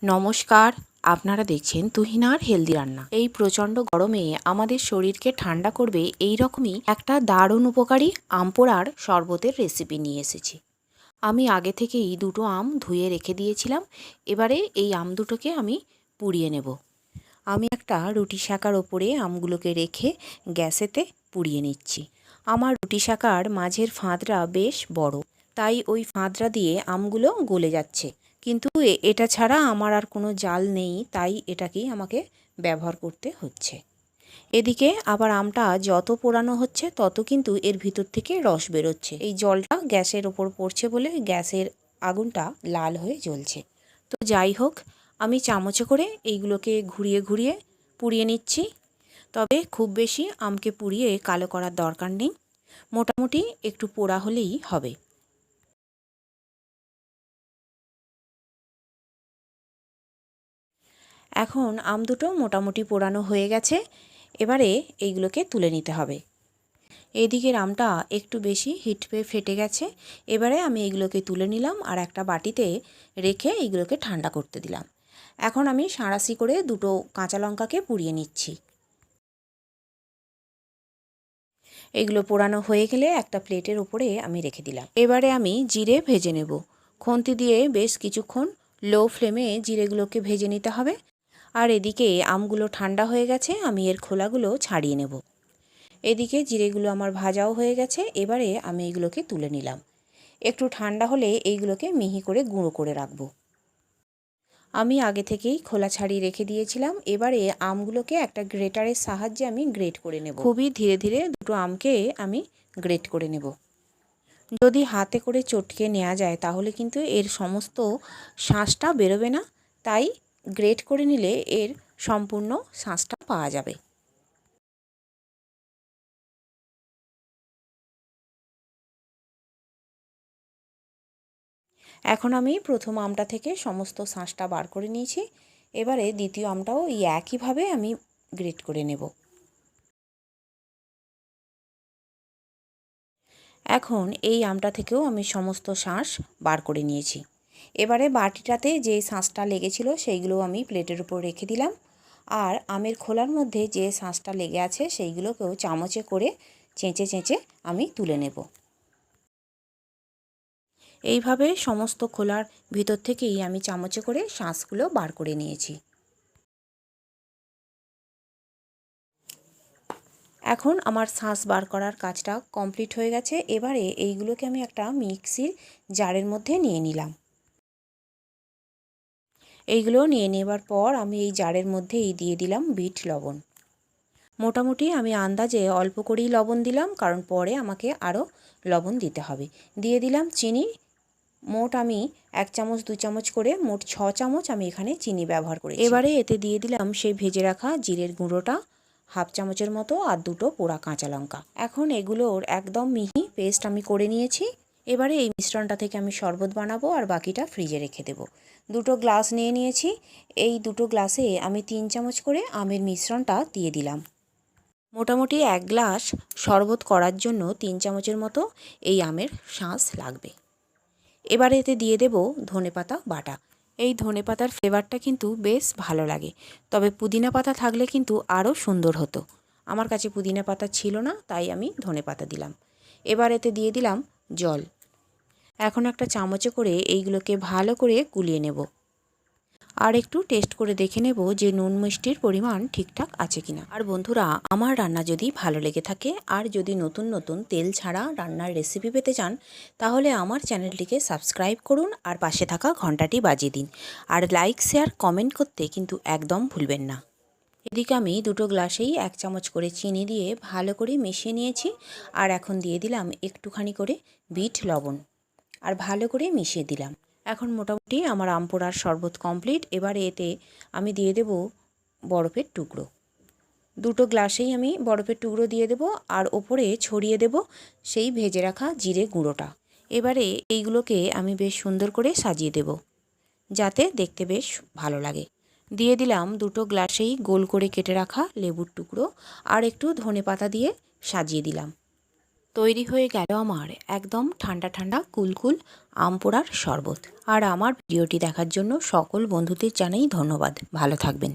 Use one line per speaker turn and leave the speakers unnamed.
নমস্কার, আপনারা দেখছেন তুহিনার হেলদি রান্না। এই প্রচণ্ড গরমে আমাদের শরীরকে ঠান্ডা করবে এই রকমই একটা দারুণ উপকারী আম পোড়ার শরবতের রেসিপি নিয়ে এসেছি। আমি আগে থেকেই দুটো আম ধুয়ে রেখে দিয়েছিলাম। এবারে এই আম দুটোকে আমি পুড়িয়ে নেব। আমি একটা রুটি শাকার ওপরে আমগুলোকে রেখে গ্যাসেতে পুড়িয়ে নিচ্ছি। আমার রুটি শাকার মাঝের ফাঁদটা বেশ বড়, তাই ওই ফাঁদটা দিয়ে আমগুলো গলে যাচ্ছে। কিন্তু এটা ছাড়া আমার আর কোনো জাল নেই, তাই এটাকেই আমাকে ব্যবহার করতে হচ্ছে। এদিকে আবার আমটা যত পোড়ানো হচ্ছে তত কিন্তু এর ভিতর থেকে রস বেরোচ্ছে। এই জলটা গ্যাসের ওপর পড়ছে বলে গ্যাসের আগুনটা লাল হয়ে জ্বলছে। তো যাই হোক, আমি চামচে করে এইগুলোকে ঘুরিয়ে ঘুরিয়ে পুড়িয়ে নিচ্ছি। তবে খুব বেশি আমকে পুড়িয়ে কালো করার দরকার নেই, মোটামুটি একটু পোড়া হলেই হবে। এখন আম দুটো মোটামুটি পোড়ানো হয়ে গেছে। এবারে এইগুলোকে তুলে নিতে হবে। এদিকের আমটা একটু বেশি হিট পেয়ে ফেটে গেছে। এবারে আমি এইগুলোকে তুলে নিলাম আর একটা বাটিতে রেখে এইগুলোকে ঠান্ডা করতে দিলাম। এখন আমি সাঁড়াশি করে দুটো কাঁচা লঙ্কাকে পুড়িয়ে নিচ্ছি। এগুলো পোড়ানো হয়ে গেলে একটা প্লেটের উপরে আমি রেখে দিলাম। এবারে আমি জিরে ভেজে নেব। খুন্তি দিয়ে বেশ কিছুক্ষণ লো ফ্লেমে জিরেগুলোকে ভেজে নিতে হবে। আর এদিকে আমগুলো ঠান্ডা হয়ে গেছে, আমি এর খোলাগুলো ছাড়িয়ে নেব। এদিকে জিরেগুলো আমার ভাজাও হয়ে গেছে। এবারে আমি এইগুলোকে তুলে নিলাম। একটু ঠান্ডা হলে এইগুলোকে মিহি করে গুঁড়ো করে রাখবো। আমি আগে থেকেই খোলা ছাড়িয়ে রেখে দিয়েছিলাম। এবারে আমগুলোকে একটা গ্রেটারের সাহায্যে আমি গ্রেট করে নেব। খুবই ধীরে ধীরে দুটো আমকে আমি গ্রেট করে নেব। যদি হাতে করে চটকে নেওয়া যায় তাহলে কিন্তু এর সমস্ত শাঁসটা বেরোবে না, তাই গ্রেট করে নিলে এর সম্পূর্ণ শাঁসটা পাওয়া যাবে। এখন আমি প্রথম আমটা থেকে সমস্ত শাঁসটা বার করে নিয়েছি। এবারে দ্বিতীয় আমটাও এই একইভাবে আমি গ্রেট করে নেব। এখন এই আমটা থেকেও আমি সমস্ত শাঁস বার করে নিয়েছি। এবারে বাটিটাতে যে শাঁসটা লেগেছিল সেইগুলো আমি প্লেটের উপর রেখে দিলাম। আর আমের খোলার মধ্যে যে শাঁসটা লেগে আছে সেইগুলোকেও চামচে করে চেঁচে চেঁচে আমি তুলে নেব। এইভাবে সমস্ত খোলার ভিতর থেকেই আমি চামচে করে শাঁসগুলো বার করে নিয়েছি। এখন আমার শাঁস বার করার কাজটা কমপ্লিট হয়ে গেছে। এবারে এইগুলোকে আমি একটা মিক্সির জারের মধ্যে নিয়ে নিলাম। এইগুলো নিয়ে নেবার পর আমি এই জারের মধ্যেই দিয়ে দিলাম বিট লবণ। মোটামুটি আমি আন্দাজে অল্প করেই লবণ দিলাম, কারণ পরে আমাকে আরও লবণ দিতে হবে। দিয়ে দিলাম চিনি। মোট আমি 1 চামচ 2 চামচ করে মোট 6 চামচ আমি এখানে চিনি ব্যবহার করেছি। এবারে এতে দিয়ে দিলাম সেই ভেজে রাখা জিরের গুঁড়োটা 1/2 চামচের মতো আর দুটো পোড়া কাঁচা লঙ্কা। এখন এগুলোর একদম মিহি পেস্ট আমি করে নিয়েছি। এবারে এই মিশ্রণটা থেকে আমি শরবত বানাবো আর বাকিটা ফ্রিজে রেখে দেবো। দুটো গ্লাস নিয়ে নিয়েছি। এই দুটো গ্লাসে আমি 3 চামচ করে আমের মিশ্রণটা দিয়ে দিলাম। মোটামুটি 1 গ্লাস শরবত করার জন্য 3 চামচের মতো এই আমের শাঁস লাগবে। এবারে এতে দিয়ে দেব ধনেপাতা বাটা। এই ধনেপাতার ফ্লেভারটা কিন্তু বেশ ভালো লাগে, তবে পুদিনা পাতা থাকলে কিন্তু আরও সুন্দর হতো। আমার কাছে পুদিনা পাতা ছিল না, তাই আমি ধনেপাতা দিলাম। এবার এতে দিয়ে দিলাম জল। এখন একটা চামচে করে এইগুলোকে ভালো করে গুলিয়ে নেব। আর একটু টেস্ট করে দেখে নেব যে নুন মিষ্টির পরিমাণ ঠিকঠাক আছে কিনা। আর বন্ধুরা, আমার রান্না যদি ভালো লেগে থাকে আর যদি নতুন নতুন তেল ছাড়া রান্নার রেসিপি পেতে চান, তাহলে আমার চ্যানেলটিকে সাবস্ক্রাইব করুন আর পাশে থাকা ঘন্টাটি বাজিয়ে দিন। আর লাইক শেয়ার কমেন্ট করতে কিন্তু একদম ভুলবেন না। এদিকে আমি দুটো গ্লাসেই 1 চামচ করে চিনি দিয়ে ভালো করে মিশিয়ে নিয়েছি। আর এখন দিয়ে দিলাম একটুখানি করে বিট লবণ আর ভালো করে মিশিয়ে দিলাম। এখন মোটামুটি আমার আম পোড়ার শরবত কমপ্লিট। এবারে এতে আমি দিয়ে দেব বরফের টুকরো। দুটো গ্লাসেই আমি বরফের টুকরো দিয়ে দেব আর ওপরে ছড়িয়ে দেব সেই ভেজে রাখা জিরে গুঁড়োটা। এবারে এইগুলোকে আমি বেশ সুন্দর করে সাজিয়ে দেব, যাতে দেখতে বেশ ভালো লাগে। দিয়ে দিলাম দুটো গ্লাসেই গোল করে কেটে রাখা লেবুর টুকরো আর একটু ধনেপাতা দিয়ে সাজিয়ে দিলাম। তৈরি হয়ে গেল আমার একদম ঠান্ডা ঠান্ডা কুলকুল আম পোড়ার শরবত। আর আমার ভিডিওটি দেখার জন্য সকল বন্ধুদের জানাই ধন্যবাদ। ভালো থাকবেন।